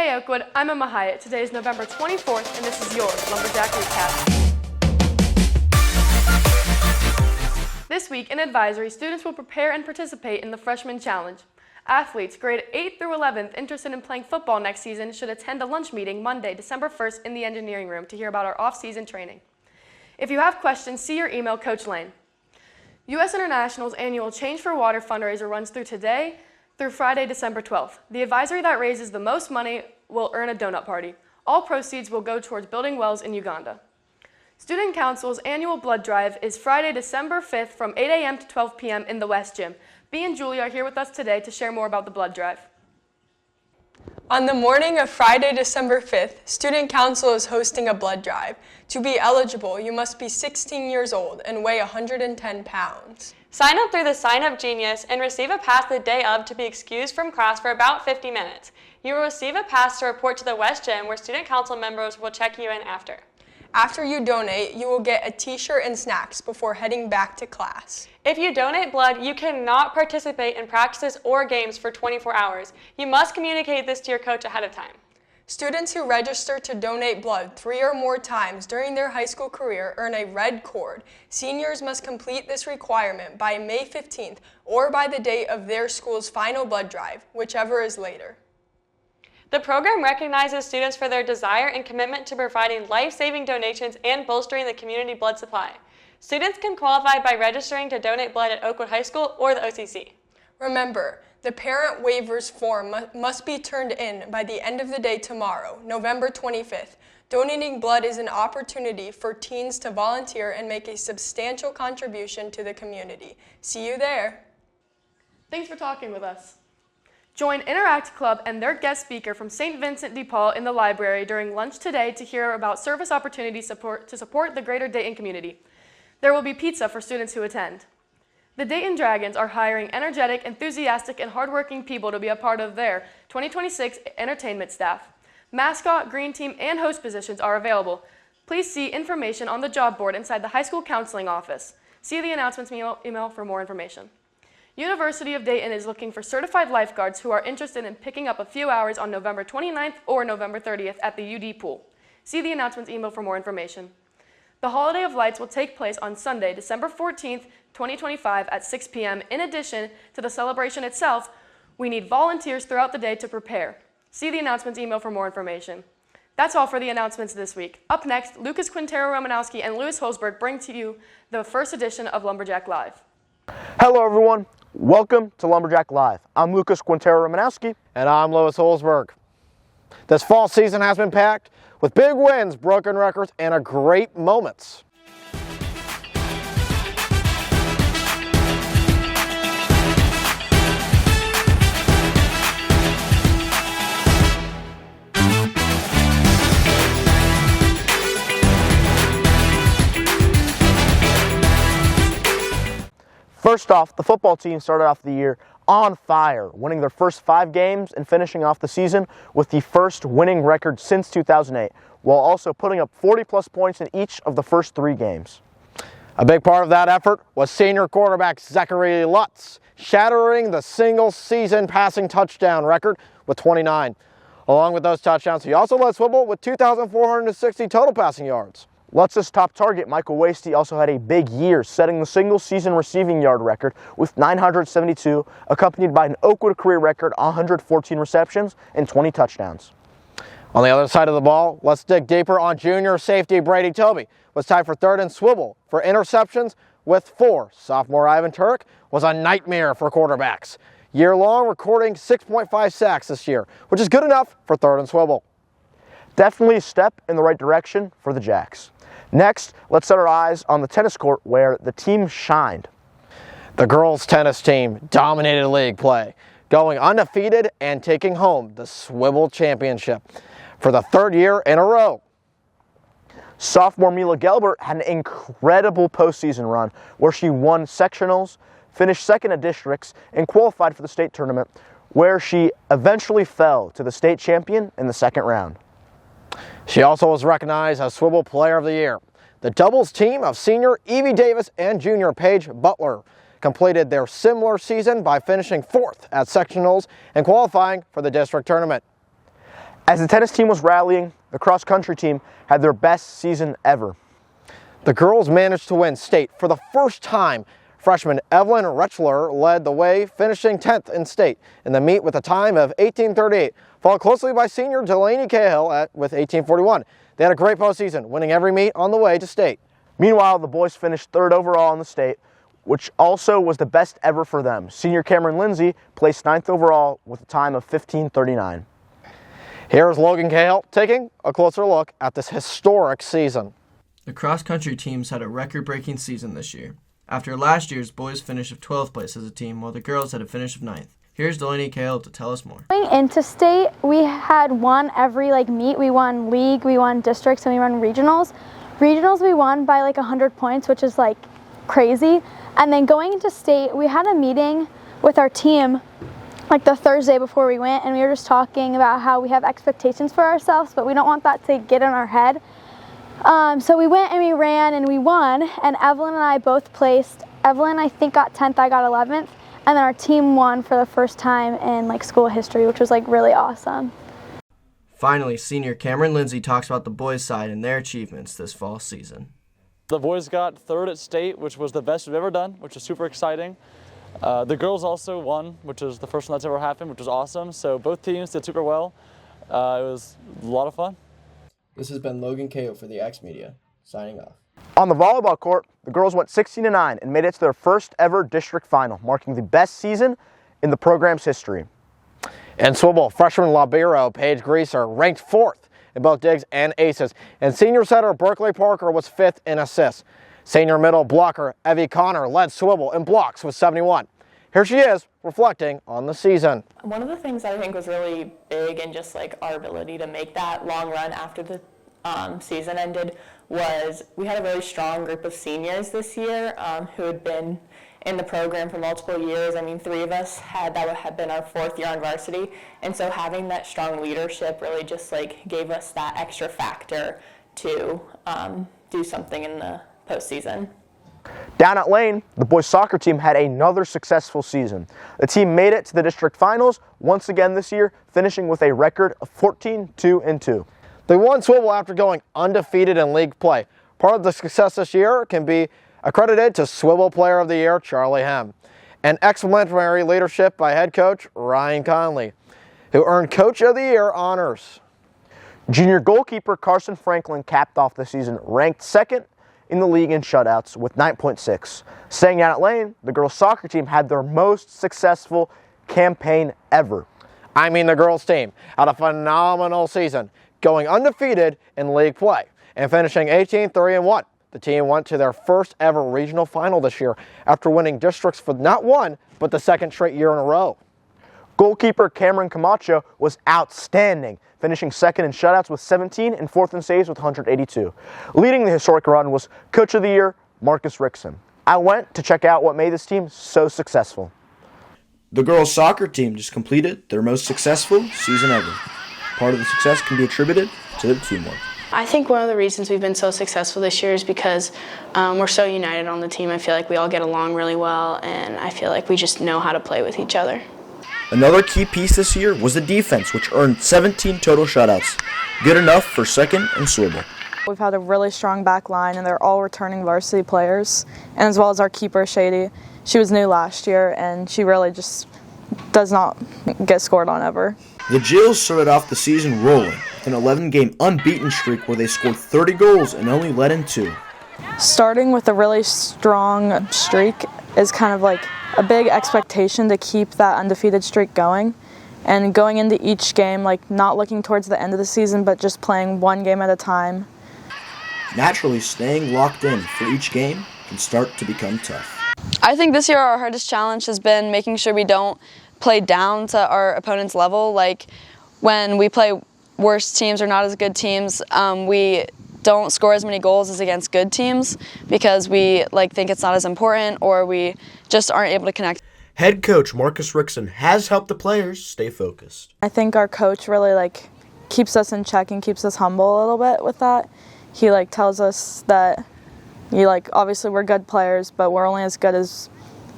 Hey Oakwood, I'm Emma Hyatt. Today is November 24th, and this is your Lumberjack Recap. This week in advisory, students will prepare and participate in the Freshman Challenge. Athletes grade 8th through 11th interested in playing football next season should attend a lunch meeting Monday, December 1st in the engineering room to hear about our off-season training. If you have questions, see or email Coach Lane. U.S. International's annual Change for Water fundraiser runs through today through Friday, December 12th. The advisory that raises the most money will earn a donut party. All proceeds will go towards building wells in Uganda. Student Council's annual blood drive is Friday, December 5th from 8 a.m. to 12 p.m. in the West Gym. Bea and Julie are here with us today to share more about the blood drive. On the morning of Friday, December 5th, Student Council is hosting a blood drive. To be eligible, you must be 16 years old and weigh 110 pounds. Sign up through the Sign Up Genius and receive a pass the day of to be excused from class for about 50 minutes. You will receive a pass to report to the West Gym where Student Council members will check you in after. After you donate, you will get a t-shirt and snacks before heading back to class. If you donate blood, you cannot participate in practices or games for 24 hours. You must communicate this to your coach ahead of time. Students who register to donate blood 3 or more times during their high school career earn a red cord. Seniors must complete this requirement by May 15th or by the date of their school's final blood drive, whichever is later. The program recognizes students for their desire and commitment to providing life-saving donations and bolstering the community blood supply. Students can qualify by registering to donate blood at Oakwood High School or the OCC. Remember, the parent waivers form must be turned in by the end of the day tomorrow, November 25th. Donating blood is an opportunity for teens to volunteer and make a substantial contribution to the community. See you there. Thanks for talking with us. Join Interact Club and their guest speaker from St. Vincent de Paul in the library during lunch today to hear about service opportunities to support the greater Dayton community. There will be pizza for students who attend. The Dayton Dragons are hiring energetic, enthusiastic, and hardworking people to be a part of their 2026 entertainment staff. Mascot, green team, and host positions are available. Please see information on the job board inside the high school counseling office. See the announcements email for more information. University of Dayton is looking for certified lifeguards who are interested in picking up a few hours on November 29th or November 30th at the UD pool. See the announcements email for more information. The Holiday of Lights will take place on Sunday, December 14th, 2025 at 6 p.m. In addition to the celebration itself, we need volunteers throughout the day to prepare. See the announcements email for more information. That's all for the announcements this week. Up next, Lucas Quintero-Romanowski and Louis Holzberg bring to you the first edition of Lumberjack Live. Hello everyone, welcome to Lumberjack Live. I'm Lucas Quintero-Romanowski. And I'm Louis Holzberg. This fall season has been packed with big wins, broken records, and great moments. First off, the football team started off the year on fire, winning their first 5 games and finishing off the season with the first winning record since 2008, while also putting up 40-plus points in each of the first 3 games. A big part of that effort was senior quarterback Zachary Lutz, shattering the single-season passing touchdown record with 29. Along with those touchdowns, he also led Swivel with 2,460 total passing yards. Lutz's top target, Michael Wasty, also had a big year, setting the single-season receiving yard record with 972, accompanied by an Oakwood career record 114 receptions and 20 touchdowns. On the other side of the ball, let's dig deeper on junior safety Brady Toby. Was tied for 3rd and Swivel for interceptions with 4. Sophomore Ivan Turek was a nightmare for quarterbacks. Year-long, recording 6.5 sacks this year, which is good enough for 3rd and Swivel. Definitely a step in the right direction for the Jacks. Next, let's set our eyes on the tennis court where the team shined. The girls' tennis team dominated league play, going undefeated and taking home the Swivel Championship for the 3rd year in a row. Sophomore Mila Gelbert had an incredible postseason run where she won sectionals, finished 2nd at districts, and qualified for the state tournament, where she eventually fell to the state champion in the 2nd round. She also was recognized as Swivel Player of the Year. The doubles team of senior Evie Davis and junior Paige Butler completed their similar season by finishing 4th at sectionals and qualifying for the district tournament. As the tennis team was rallying, the cross-country team had their best season ever. The girls managed to win state for the first time. Freshman Evelyn Retschler led the way, finishing 10th in state in the meet with a time of 18:38, followed closely by senior Delaney Cahill with 18:41. They had a great postseason, winning every meet on the way to state. Meanwhile, the boys finished 3rd overall in the state, which also was the best ever for them. Senior Cameron Lindsay placed 9th overall with a time of 15:39. Here's Logan Cahill taking a closer look at this historic season. The cross-country teams had a record-breaking season this year. After last year's boys' finish of 12th place as a team, while the girls had a finish of 9th. Here's Delaney Cahill to tell us more. Going into state, we had won every meet. We won league, we won districts, and we won regionals. Regionals we won by 100 points, which is crazy. And then going into state, we had a meeting with our team the Thursday before we went, and we were just talking about how we have expectations for ourselves, but we don't want that to get in our head. So we went and we ran and we won, and Evelyn and I both placed. Evelyn, I think, got 10th, I got 11th, and then our team won for the first time in school history, which was really awesome. Finally, senior Cameron Lindsay talks about the boys' side and their achievements this fall season. The boys got 3rd at state, which was the best we've ever done, which is super exciting. The girls also won, which is the first one that's ever happened, which was awesome. So both teams did super well. It was a lot of fun. This has been Logan Cahill for the X Media, signing off. On the volleyball court, the girls went 16-9 and made it to their first ever district final, marking the best season in the program's history. In swivel, freshman libero Paige Greaser ranked 4th in both digs and aces, and senior setter Berkeley Parker was 5th in assists. Senior middle blocker Evie Connor led swivel in blocks with 71. Here she is, reflecting on the season. One of the things that I think was really big and just our ability to make that long run after the season ended was we had a really strong group of seniors this year who had been in the program for multiple years. I mean, 3 of us had been our 4th year on varsity, and so having that strong leadership really just gave us that extra factor to do something in the postseason. Down at Lane, the boys soccer team had another successful season. The team made it to the district finals once again this year, finishing with a record of 14-2-2. They won swivel after going undefeated in league play. Part of the success this year can be accredited to Swivel Player of the Year Charlie Hem, and exemplary leadership by head coach Ryan Conley, who earned Coach of the Year honors. Junior goalkeeper Carson Franklin capped off the season ranked 2nd in the league in shutouts with 9.6. Staying down at Lane, the girls soccer team had their most successful campaign ever. I mean, the girls team had a phenomenal season, going undefeated in league play and finishing 18-3-1. The team went to their first ever regional final this year after winning districts for not one, but the 2nd straight year in a row. Goalkeeper Cameron Camacho was outstanding, finishing 2nd in shutouts with 17 and 4th in saves with 182. Leading the historic run was Coach of the Year Marcus Rickson. I went to check out what made this team so successful. The girls' soccer team just completed their most successful season ever. Part of the success can be attributed to their teamwork. I think one of the reasons we've been so successful this year is because we're so united on the team. I feel like we all get along really well, and I feel like we just know how to play with each other. Another key piece this year was the defense, which earned 17 total shutouts. Good enough for 2nd in swivel. We've had a really strong back line, and they're all returning varsity players, and as well as our keeper, Shady. She was new last year, and she really just does not get scored on ever. The Jills started off the season rolling with an 11-game unbeaten streak where they scored 30 goals and only let in 2. Starting with a really strong streak is kind of a big expectation to keep that undefeated streak going, and going into each game not looking towards the end of the season but just playing one game at a time. Naturally, staying locked in for each game can start to become tough. I think this year our hardest challenge has been making sure we don't play down to our opponent's level. When we play worse teams or not as good teams, we don't score as many goals as against good teams because we think it's not as important, or we just aren't able to connect. Head coach Marcus Rickson has helped the players stay focused. I think our coach really keeps us in check and keeps us humble a little bit with that. He tells us that obviously we're good players, but we're only as good as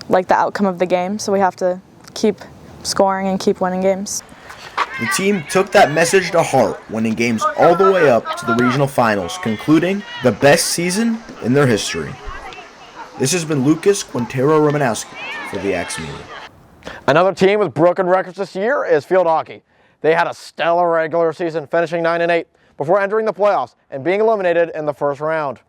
the outcome of the game, so we have to keep scoring and keep winning games. The team took that message to heart, winning games all the way up to the regional finals, concluding the best season in their history. This has been Lucas Quintero Romanowski for the Axe Media. Another team with broken records this year is field hockey. They had a stellar regular season, finishing 9-8 before entering the playoffs and being eliminated in the first round.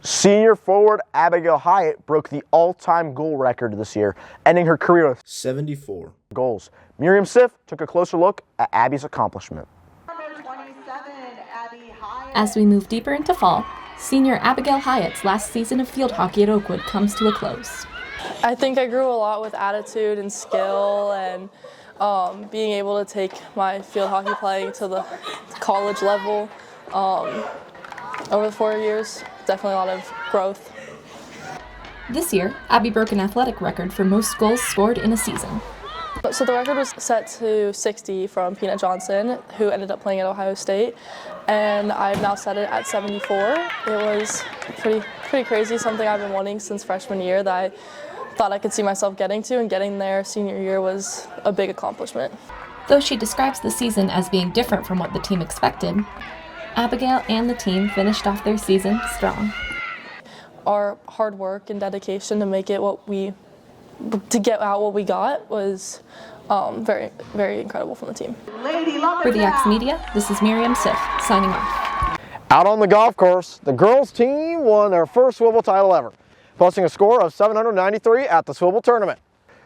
Senior forward Abigail Hyatt broke the all-time goal record this year, ending her career with 74 goals. Miriam Siff took a closer look at Abby's accomplishment. As we move deeper into fall, senior Abigail Hyatt's last season of field hockey at Oakwood comes to a close. I think I grew a lot with attitude and skill, and being able to take my field hockey playing to the college level over the 4 years. Definitely a lot of growth. This year, Abby broke an athletic record for most goals scored in a season. So the record was set to 60 from Peanut Johnson, who ended up playing at Ohio State, and I've now set it at 74. It was pretty crazy, something I've been wanting since freshman year that I thought I could see myself getting to, and getting there senior year was a big accomplishment. Though she describes the season as being different from what the team expected, Abigail and the team finished off their season strong. Our hard work and dedication to make it to get out what we got was very, very incredible from the team. For the Axe Media, this is Miriam Siff, signing off. Out on the golf course, the girls team won their first swivel title ever, posting a score of 793 at the swivel tournament.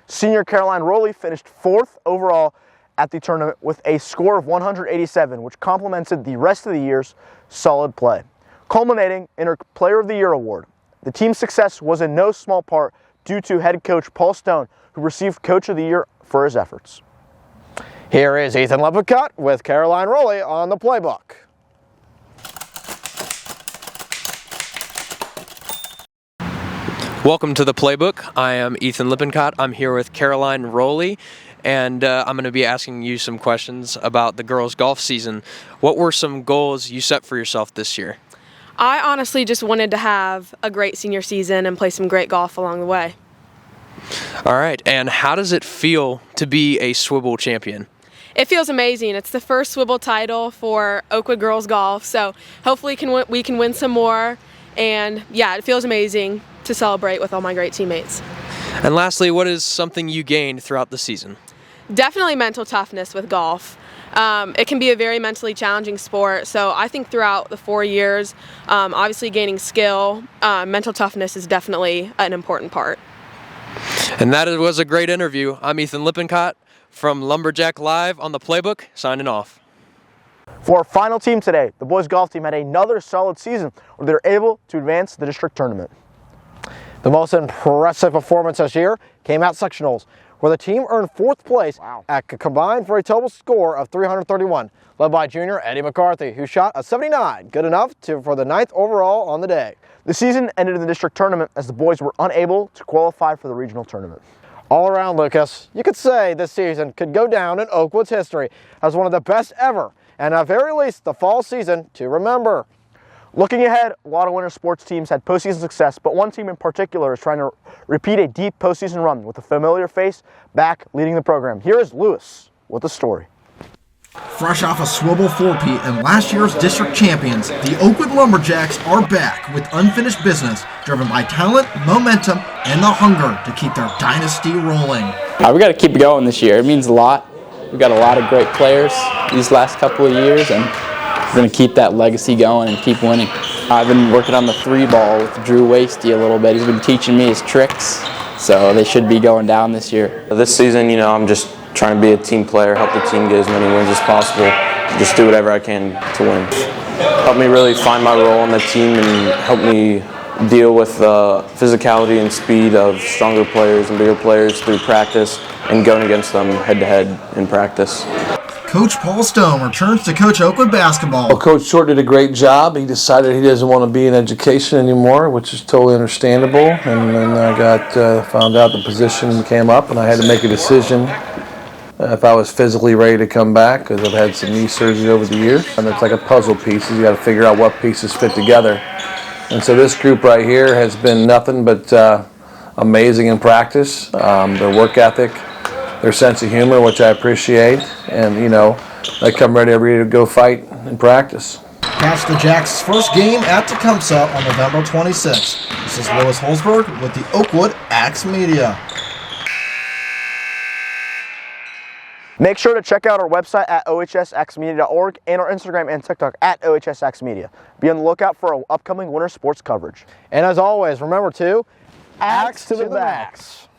Senior Caroline Rowley finished 4th overall at the tournament with a score of 187, which complemented the rest of the year's solid play, culminating in her Player of the Year award. The team's success was in no small part due to head coach Paul Stone, who received Coach of the Year for his efforts. Here is Ethan Lippincott with Caroline Rowley on the playbook. Welcome to the playbook. I am Ethan Lippincott. I'm here with Caroline Rowley, and I'm going to be asking you some questions about the girls' golf season. What were some goals you set for yourself this year? I honestly just wanted to have a great senior season and play some great golf along the way. All right, and how does it feel to be a swivel champion? It feels amazing. It's the first swivel title for Oakwood girls golf, so hopefully we can win some more, and yeah, it feels amazing to celebrate with all my great teammates. And lastly, what is something you gained throughout the season? Definitely mental toughness with golf. It can be a very mentally challenging sport, so I think throughout the 4 years, obviously gaining skill, mental toughness is definitely an important part. And that was a great interview. I'm Ethan Lippincott from Lumberjack Live on the Playbook, signing off. For our final team today, the boys golf team had another solid season where they were able to advance to the district tournament. The most impressive performance this year came at sectionals, where the team earned 4th place at combined for a total score of 331, led by junior Eddie McCarthy, who shot a 79, good enough for the 9th overall on the day. The season ended in the district tournament as the boys were unable to qualify for the regional tournament. All around, Lucas, you could say this season could go down in Oakwood's history as one of the best ever, and at very least the fall season to remember. Looking ahead, a lot of winter sports teams had postseason success, but one team in particular is trying to repeat a deep postseason run with a familiar face back leading the program. Here is Lewis with the story. Fresh off a swivel 4-peat and last year's district champions, the Oakwood Lumberjacks are back with unfinished business, driven by talent, momentum, and the hunger to keep their dynasty rolling. We got to keep going this year. It means a lot. We've got a lot of great players these last couple of years, and we're going to keep that legacy going and keep winning. I've been working on the 3-ball with Drew Wasty a little bit. He's been teaching me his tricks, so they should be going down this year. This season, I'm just trying to be a team player, help the team get as many wins as possible, just do whatever I can to win. Help me really find my role on the team and help me deal with the physicality and speed of stronger players and bigger players through practice and going against them head-to-head in practice. Coach Paul Stone returns to coach Oakwood basketball. Well, Coach Short did a great job. He decided he doesn't want to be in education anymore, which is totally understandable. And then I found out the position came up, and I had to make a decision if I was physically ready to come back, because I've had some knee surgery over the years. And it's like a puzzle piece. You got to figure out what pieces fit together. And so this group right here has been nothing but amazing in practice. Their work ethic, their sense of humor, which I appreciate, and I come ready every day to go fight and practice. Catch the Jacks' first game at Tecumseh on November 26th. This is Lewis Holzberg with the Oakwood Axe Media. Make sure to check out our website at ohsxmedia.org and our Instagram and TikTok at ohsxmedia. Be on the lookout for our upcoming winter sports coverage. And as always, remember to axe to the max.